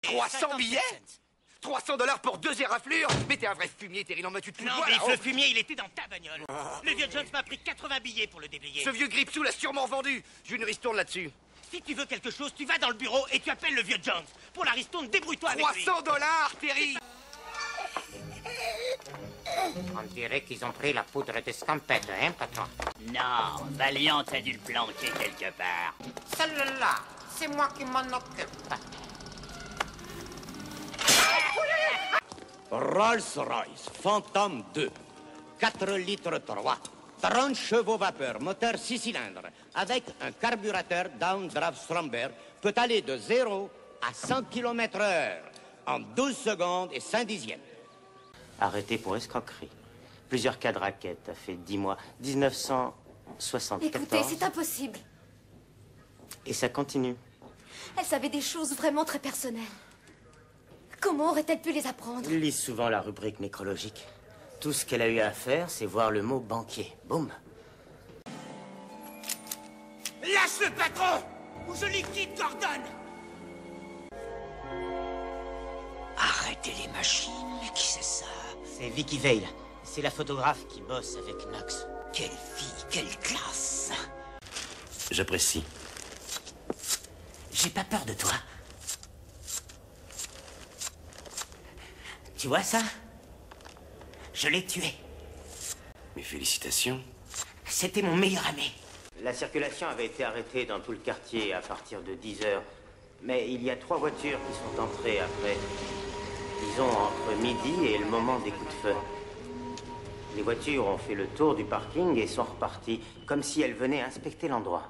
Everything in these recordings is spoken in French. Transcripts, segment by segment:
300 billets 300 $ pour 2 éraflures? Mais t'es un vrai fumier, Terry, n'en vas-tu te foutre? Non, mais le fumier, il était dans ta bagnole. Le vieux Jones m'a pris 80 billets pour le déblayer. Ce vieux Gripsou l'a sûrement vendu. J'ai une ristourne là-dessus. Si tu veux quelque chose, tu vas dans le bureau et tu appelles le vieux Jones. Pour la ristourne, débrouille-toi avec lui. 300 $, Terry! On dirait qu'ils ont pris la poudre de scampette, hein, patron? Non, Valiant a dû le planquer quelque part. Celle-là, c'est moi qui m'en occupe. Rolls-Royce Phantom 2, 4 litres 3, 30 chevaux vapeur, moteur 6 cylindres, avec un carburateur downdraft Stromberg, peut aller de 0 à 100 km/h en 12 secondes et 5 dixièmes. Arrêté pour escroquerie. Plusieurs cas de raquettes, a fait 10 mois. 1974. Écoutez, c'est impossible. Et ça continue. Elle savait des choses vraiment très personnelles. Comment aurait-elle pu les apprendre? Il lit souvent la rubrique nécrologique. Tout ce qu'elle a eu à faire, c'est voir le mot banquier. Boum. Lâche le patron ou je liquide Gordon. Arrêtez les machines. Mais qui c'est ça? C'est Vicky Vale. C'est la photographe qui bosse avec Knox. Quelle fille, quelle classe. J'apprécie. J'ai pas peur de toi. Tu vois ça? Je l'ai tué. Mes félicitations. C'était mon meilleur ami. La circulation avait été arrêtée dans tout le quartier à partir de 10 heures. Mais il y a 3 voitures qui sont entrées après. Disons entre midi et le moment des coups de feu. Les voitures ont fait le tour du parking et sont reparties, comme si elles venaient inspecter l'endroit.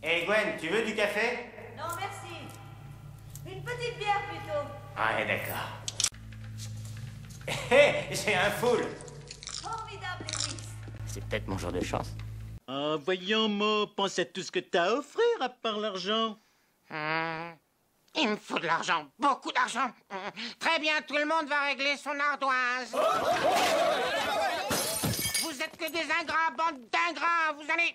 Hé Gwen, tu veux du café? Non, merci. Une petite bière plutôt. Ah, d'accord. Hé, j'ai un full. Formidable, Lewis. C'est peut-être mon jour de chance. Ah, voyons, Mo, pense à tout ce que t'as à offrir à part l'argent. Il me faut de l'argent, beaucoup d'argent. Très bien, tout le monde va régler son ardoise. Vous êtes que des ingrats, bande d'ingrats, vous allez...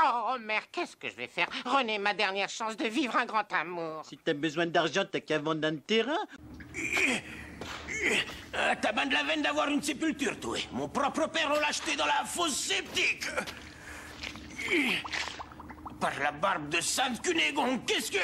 Oh, mère, qu'est-ce que je vais faire? René, ma dernière chance de vivre un grand amour. Si t'as besoin d'argent, t'as qu'à vendre un terrain. T'as ben de la veine d'avoir une sépulture, toi. Mon propre père, on l'a acheté dans la fosse sceptique. Par la barbe de Sainte Cunégonde, qu'est-ce que...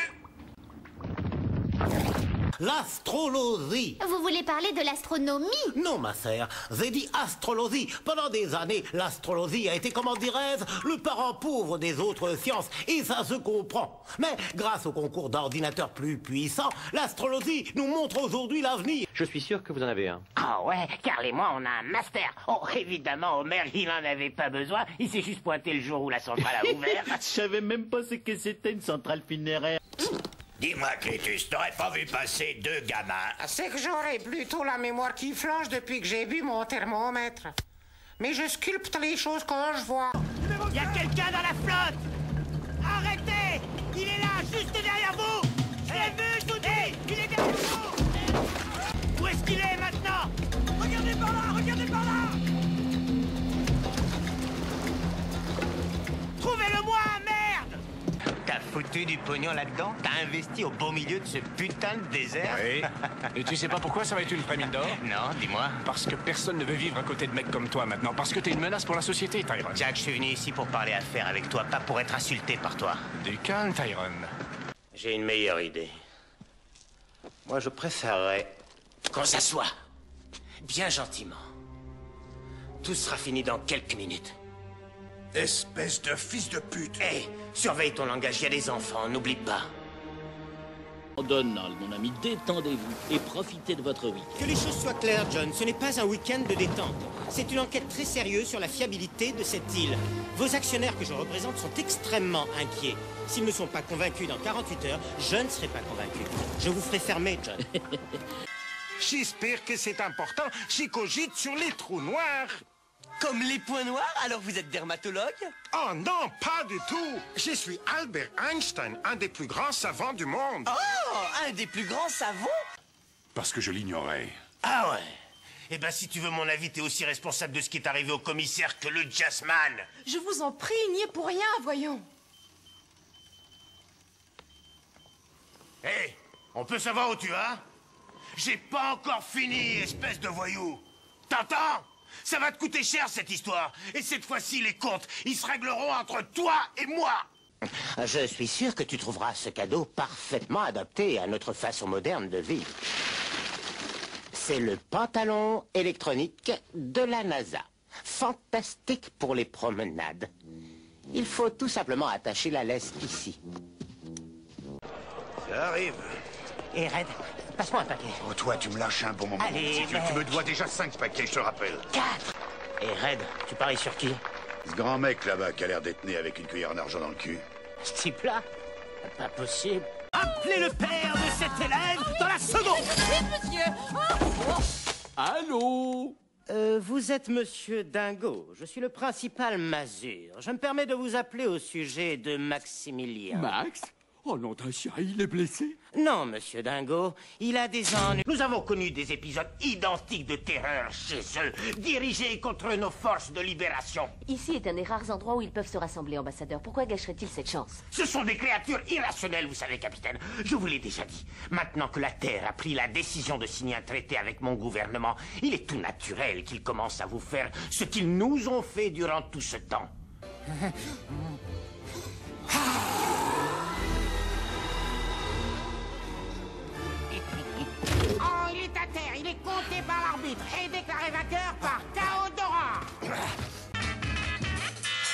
L'astrologie. Vous voulez parler de l'astronomie? Non, ma sœur, j'ai dit astrologie. Pendant des années, l'astrologie a été, comment dirais-je, le parent pauvre des autres sciences. Et ça se comprend. Mais grâce au concours d'ordinateurs plus puissants, l'astrologie nous montre aujourd'hui l'avenir. Je suis sûr que vous en avez un. Ah ouais, Carl et moi, on a un master. Oh, évidemment, Homer, il n'en avait pas besoin. Il s'est juste pointé le jour où la centrale a ouvert. Je savais même pas ce que c'était une centrale funéraire. Dis-moi, Clétus, t'aurais pas vu passer 2 gamins? C'est que j'aurais plutôt la mémoire qui flanche depuis que j'ai bu mon thermomètre. Mais je sculpte les choses quand je vois. Il y a quelqu'un dans la flotte! Arrêtez! Il est là, juste derrière vous! Je l'ai vu, je vous dis! Il est derrière vous! Où est-ce qu'il est maintenant? Regardez par là! Regardez par là! Trouvez-le-moi, merde! T'as foutu du pognon là-dedans? T'as investi au beau milieu de ce putain de désert? Oui. Et tu sais pas pourquoi ça va être une vraie mine d'or? Non, dis-moi. Parce que personne ne veut vivre à côté de mecs comme toi maintenant. Parce que t'es une menace pour la société, Tyrone. Jack, je suis venu ici pour parler affaires avec toi, pas pour être insulté par toi. Du calme, Tyrone. J'ai une meilleure idée. Moi, je préférerais qu'on s'assoie. Bien gentiment. Tout sera fini dans quelques minutes. Espèce de fils de pute! Hé, surveille ton langage, il y a des enfants, n'oublie pas. Donald, mon ami, détendez-vous et profitez de votre week. Que les choses soient claires, John, ce n'est pas un week-end de détente. C'est une enquête très sérieuse sur la fiabilité de cette île. Vos actionnaires que je représente sont extrêmement inquiets. S'ils ne sont pas convaincus dans 48 heures, je ne serai pas convaincu. Je vous ferai fermer, John. J'espère que c'est important. J'y cogite sur les trous noirs. Comme les points noirs, alors vous êtes dermatologue? Oh non, pas du tout. Je suis Albert Einstein, un des plus grands savants du monde. Oh, un des plus grands savants? Parce que je l'ignorais. Ah ouais. Eh ben, si tu veux mon avis, t'es aussi responsable de ce qui est arrivé au commissaire que le jazzman. Je vous en prie, il n'y est pour rien, voyons. Hé, on peut savoir où tu vas? J'ai pas encore fini, espèce de voyou. T'entends? Ça va te coûter cher, cette histoire. Et cette fois-ci, les comptes, ils se régleront entre toi et moi. Je suis sûr que tu trouveras ce cadeau parfaitement adapté à notre façon moderne de vivre. C'est le pantalon électronique de la NASA. Fantastique pour les promenades. Il faut tout simplement attacher la laisse ici. Ça arrive. Et Red, passe-moi un paquet. Oh, toi, tu me lâches un bon moment. Allez, Si tu me dois déjà 5 paquets, je te rappelle. 4. Et Red, tu paries sur qui? Ce grand mec là-bas qui a l'air d'être né avec une cuillère en argent dans le cul. Ce type-là? Pas possible. Appelez le père de cet élève dans la seconde. Oui, monsieur. Allô? Vous êtes Monsieur Dingo. Je suis le principal Mazur. Je me permets de vous appeler au sujet de Maximilien. Max? Oh non, d'un chien, il est blessé? Non, Monsieur Dingo. Il a des ennuis. Nous avons connu des épisodes identiques de terreur chez eux, dirigés contre nos forces de libération. Ici est un des rares endroits où ils peuvent se rassembler, ambassadeur. Pourquoi gâcherait-il cette chance? Ce sont des créatures irrationnelles, vous savez, capitaine. Je vous l'ai déjà dit. Maintenant que la Terre a pris la décision de signer un traité avec mon gouvernement, il est tout naturel qu'ils commencent à vous faire ce qu'ils nous ont fait durant tout ce temps. Oh, il est à terre, il est compté par l'arbitre et déclaré vainqueur par KO Dora.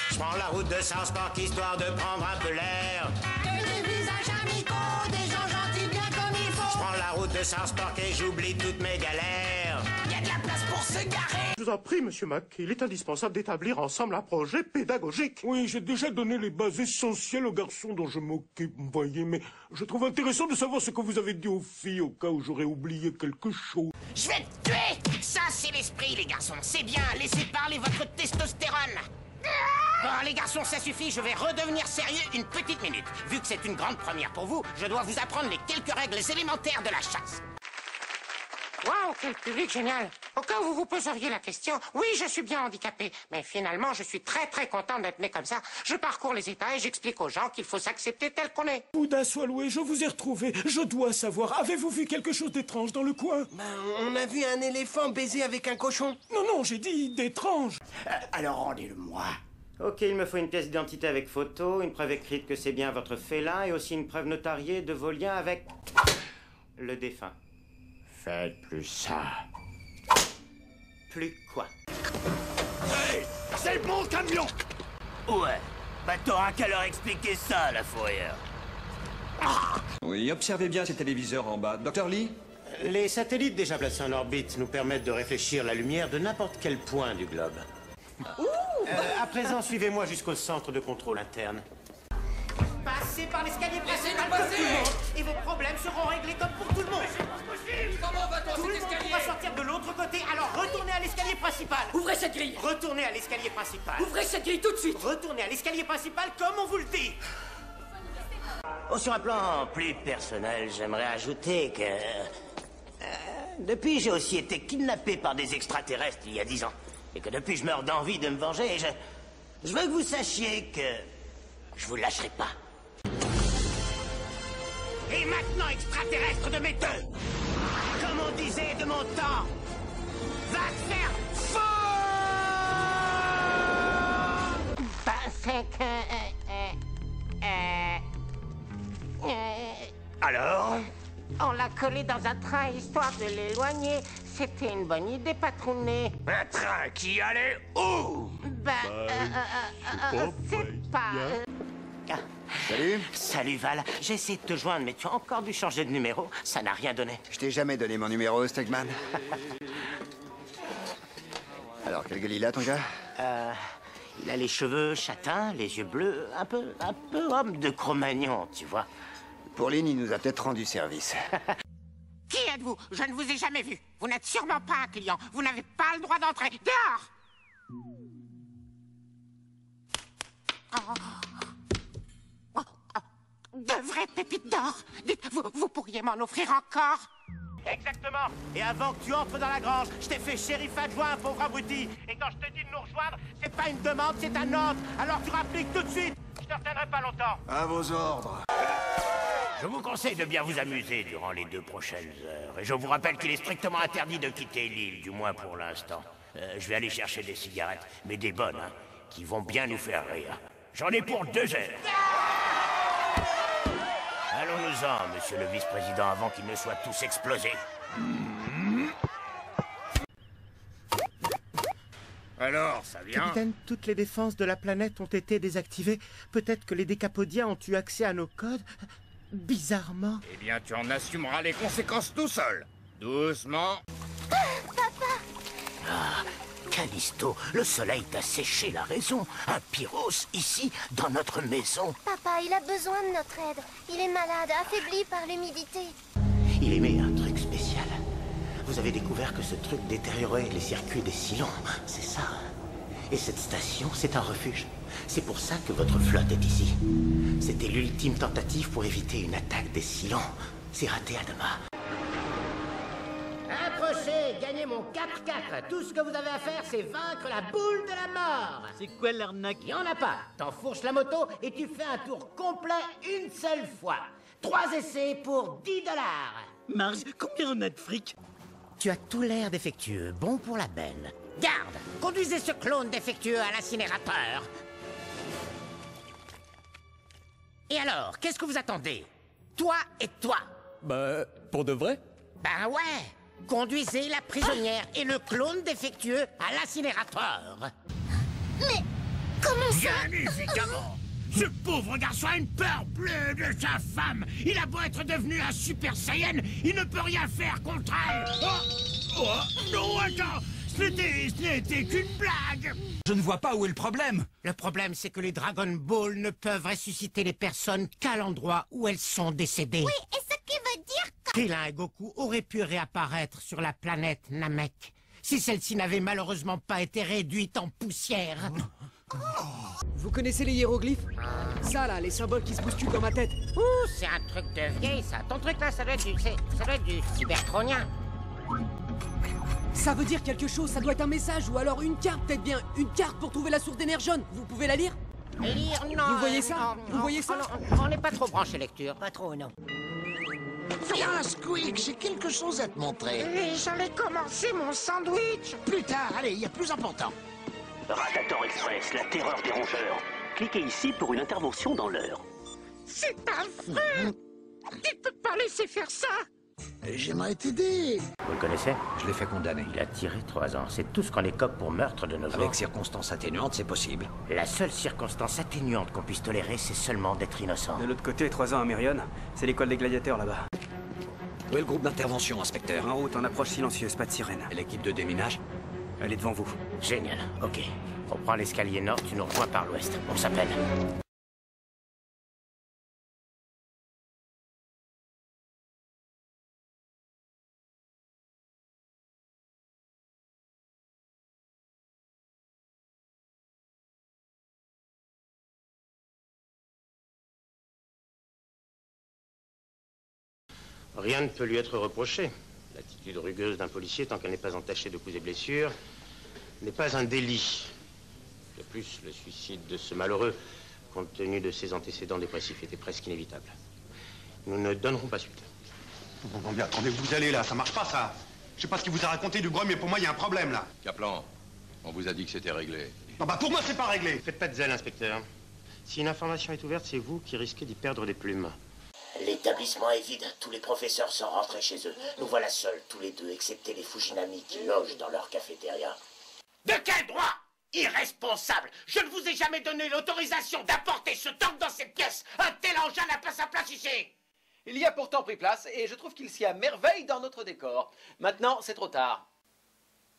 Je prends la route de Southpark histoire de prendre un peu l'air. Des visages amicaux, des gens gentils bien comme il faut. Je prends la route de Southpark et j'oublie toutes mes galères. Il y a de la place pour se garer. Je vous en prie, Monsieur Mac, il est indispensable d'établir ensemble un projet pédagogique. Oui, j'ai déjà donné les bases essentielles aux garçons dont je m'occupe, vous voyez, mais je trouve intéressant de savoir ce que vous avez dit aux filles au cas où j'aurais oublié quelque chose. Je vais te tuer. Ça, c'est l'esprit, les garçons. C'est bien, laissez parler votre testostérone. Bon, les garçons, ça suffit, je vais redevenir sérieux une petite minute. Vu que c'est une grande première pour vous, je dois vous apprendre les quelques règles élémentaires de la chasse. Waouh, quel public génial! Au cas où vous vous poseriez la question, oui, je suis bien handicapé, mais finalement, je suis très très content d'être né comme ça. Je parcours les États et j'explique aux gens qu'il faut s'accepter tel qu'on est. Bouddha soit loué, je vous ai retrouvé. Je dois savoir, avez-vous vu quelque chose d'étrange dans le coin? On a vu un éléphant baiser avec un cochon. Non, non, j'ai dit d'étrange. Alors rendez-le-moi. Ok, il me faut une pièce d'identité avec photo, une preuve écrite que c'est bien votre félin et aussi une preuve notariée de vos liens avec le défunt. Faites plus ça. Plus quoi? Hey, c'est mon camion! Ouais, bah t'auras qu'à leur expliquer ça, la fourrière. Oui, observez bien ces téléviseurs en bas. Dr Lee? Les satellites déjà placés en orbite nous permettent de réfléchir la lumière de n'importe quel point du globe. À présent, suivez-moi jusqu'au centre de contrôle interne. Passez par l'escalier principal comme tout le monde, et vos problèmes seront réglés comme pour tout le monde. Comment va-t-on Tout le cet monde escalier? va sortir de l'autre côté, alors retournez à l'escalier principal. Ouvrez cette grille. Retournez à l'escalier principal. Ouvrez cette grille tout de suite. Retournez à l'escalier principal comme on vous le dit. Oh, sur un plan plus personnel, j'aimerais ajouter que... depuis, j'ai aussi été kidnappé par des extraterrestres il y a 10 ans. Et que depuis, je meurs d'envie de me venger. Et je veux que vous sachiez que je vous lâcherai pas. Et maintenant, extraterrestre de mes deux, comme on disait de mon temps, va te faire fort. Parce que... Alors? On l'a collé dans un train histoire de l'éloigner. C'était une bonne idée, patrounet. Un train qui allait où? C'est pas... Salut. Salut Val. J'ai essayé de te joindre, mais tu as encore dû changer de numéro. Ça n'a rien donné. Je t'ai jamais donné mon numéro, Stegman. Alors, quelle gueule il a, ton gars? Il a les cheveux châtains, les yeux bleus, un peu homme de Cro-Magnon, tu vois. Pauline, il nous a peut-être rendu service. Qui êtes-vous? Je ne vous ai jamais vu. Vous n'êtes sûrement pas un client. Vous n'avez pas le droit d'entrer. Dehors! De vraies pépites d'or. Dites, vous pourriez m'en offrir encore? Exactement. Et avant que tu entres dans la grange, je t'ai fait shérif adjoint, pauvre abruti. Et quand je te dis de nous rejoindre, c'est pas une demande, c'est un ordre. Alors tu rappliques tout de suite. Je te retiendrai pas longtemps. À vos ordres. Je vous conseille de bien vous amuser durant les 2 prochaines heures. Et je vous rappelle qu'il est strictement interdit de quitter l'île, du moins pour l'instant. Je vais aller chercher des cigarettes, mais des bonnes, hein, qui vont bien nous faire rire. J'en ai pour 2 heures. Allons-nous-en, monsieur le vice-président, avant qu'ils ne soient tous explosés. Alors, ça vient? Capitaine, toutes les défenses de la planète ont été désactivées. Peut-être que les décapodiens ont eu accès à nos codes. Bizarrement. Eh bien, tu en assumeras les conséquences tout seul. Doucement. Papa! Ah, Callisto, le soleil t'a séché la raison. Un Pyros, ici, dans notre maison. Papa, il a besoin de notre aide. Il est malade, affaibli par l'humidité. Il aimait un truc spécial. Vous avez découvert que ce truc détériorait les circuits des Cylons, c'est ça. Et cette station, c'est un refuge. C'est pour ça que votre flotte est ici. C'était l'ultime tentative pour éviter une attaque des Cylons. C'est raté, Adama. Approchez, gagnez mon 4-4. Tout ce que vous avez à faire, c'est vaincre la boule de la mort. C'est quoi l'arnaque? Il n'y en a pas. T'enfourches la moto et tu fais un tour complet une seule fois. 3 essais pour $10. Marge, combien on a de fric? Tu as tout l'air défectueux, bon pour la belle. Garde, conduisez ce clone défectueux à l'incinérateur. Et alors, qu'est-ce que vous attendez? Toi et toi. Bah, pour de vrai? Ben ouais. Conduisez la prisonnière et le clone défectueux à l'incinérateur. Mais comment ça? Bien évidemment. Ce pauvre garçon a une peur bleue de sa femme. Il a beau être devenu un super saiyan, il ne peut rien faire contre elle. Oh non, attends, ce n'était qu'une blague. Je ne vois pas où est le problème. Le problème, c'est que les Dragon Ball ne peuvent ressusciter les personnes qu'à l'endroit où elles sont décédées. Oui, et ce qui veut dire que... Krillin et Goku auraient pu réapparaître sur la planète Namek si celle-ci n'avait malheureusement pas été réduite en poussière. Vous connaissez les hiéroglyphes? Ça là, les symboles qui se bousculent dans ma tête. Ouh, c'est un truc de vieille ça. Ton truc là, ça doit être du cybertronien. Ça veut dire quelque chose, ça doit être un message ou alors une carte, peut-être bien une carte pour trouver la source d'énergone. Vous pouvez la lire? Lire, non. Vous voyez ça? Vous voyez ça? On n'est pas trop branché lecture. Pas trop, non. Viens, Squeak, j'ai quelque chose à te montrer. Mais j'allais commencer mon sandwich. Plus tard, allez, il y a plus important. Ratator Express, la terreur des rongeurs. Cliquez ici pour une intervention dans l'heure. C'est affreux. Il peut pas laisser faire ça. J'aimerais t'aider. Vous le connaissez? Je l'ai fait condamner. Il a tiré 3 ans. C'est tout ce qu'on écope pour meurtre de nos jours. Avec circonstances atténuantes, c'est possible. La seule circonstance atténuante qu'on puisse tolérer, c'est seulement d'être innocent. De l'autre côté, 3 ans à Merion, c'est l'école des gladiateurs là-bas. Où est le groupe d'intervention, inspecteur? En route, en approche silencieuse, pas de sirène. Et l'équipe de déminage? Elle est devant vous. Génial, ok. On prend l'escalier nord, tu nous rejoins par l'ouest. On s'appelle. Rien ne peut lui être reproché. L'attitude rugueuse d'un policier, tant qu'elle n'est pas entachée de coups et blessures, n'est pas un délit. De plus, le suicide de ce malheureux, compte tenu de ses antécédents dépressifs, était presque inévitable. Nous ne donnerons pas suite. Bon, bien, attendez où vous allez là, ça marche pas ça. Je sais pas ce qu'il vous a raconté du bruit, mais pour moi il y a un problème là. Kaplan, on vous a dit que c'était réglé. Non, bah pour moi c'est pas réglé. Faites pas de zèle, inspecteur. Si une information est ouverte, c'est vous qui risquez d'y perdre des plumes. L'établissement est vide, tous les professeurs sont rentrés chez eux. Nous voilà seuls, tous les deux, excepté les Fujinami qui logent dans leur cafétéria. De quel droit? Irresponsable! Je ne vous ai jamais donné l'autorisation d'apporter ce tank dans cette pièce! Un tel engin n'a pas sa place ici! Il y a pourtant pris place, et je trouve qu'il s'y a merveille dans notre décor. Maintenant, c'est trop tard.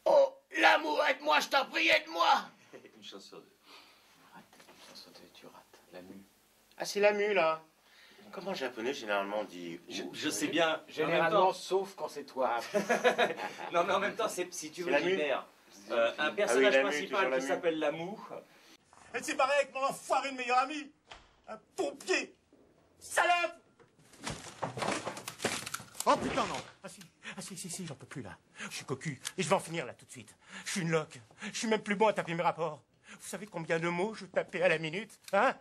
Oh, l'amour, aide-moi, je t'en prie, aide-moi! Une chance sur 2. Tu rates. La mue. Ah, c'est la mue, là. Comment en japonais, généralement, on dit... Je sais bien. Généralement, sauf quand c'est toi. Non, mais en même temps, si tu veux, la mue. Gilbert, un personnage principal qui s'appelle Lamou. Elle s'est barrée avec mon enfoiré de meilleur ami. Un pompier. Salope! Oh putain, non. Ah si, j'en peux plus là. Je suis cocu et je vais en finir là tout de suite. Je suis une loque. Je suis même plus bon à taper mes rapports. Vous savez combien de mots je tapais à la minute, hein?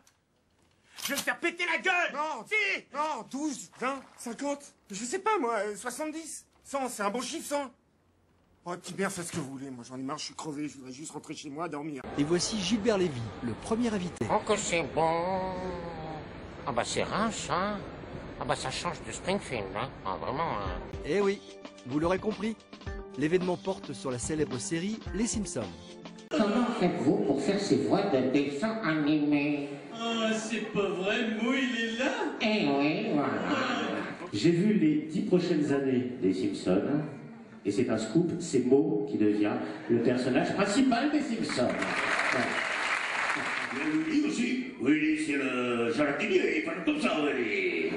Je vais me faire péter la gueule. Non, si. Non, 12, 20, 50, je sais pas moi, 70, 100, c'est un bon chiffre 100. Oh, petit bien, faites ce que vous voulez, moi j'en ai marre, je suis crevé, je voudrais juste rentrer chez moi, dormir. Et voici Gilbert Lévy, le premier invité. Oh que c'est bon. Ah bah c'est Reims, hein. Ah bah ça change de Springfield, hein. Ah vraiment, hein. Eh oui, vous l'aurez compris, l'événement porte sur la célèbre série Les Simpsons. Comment faites-vous pour faire ces voix de dessins animés? Ah, c'est pas vrai, Mo, il est là. Eh oui, voilà. J'ai vu les 10 prochaines années des Simpsons, et c'est un scoop, c'est Mo qui devient le personnage principal des Simpsons. Willy aussi. Willy, c'est le jardinier, il parle comme ça, Willy.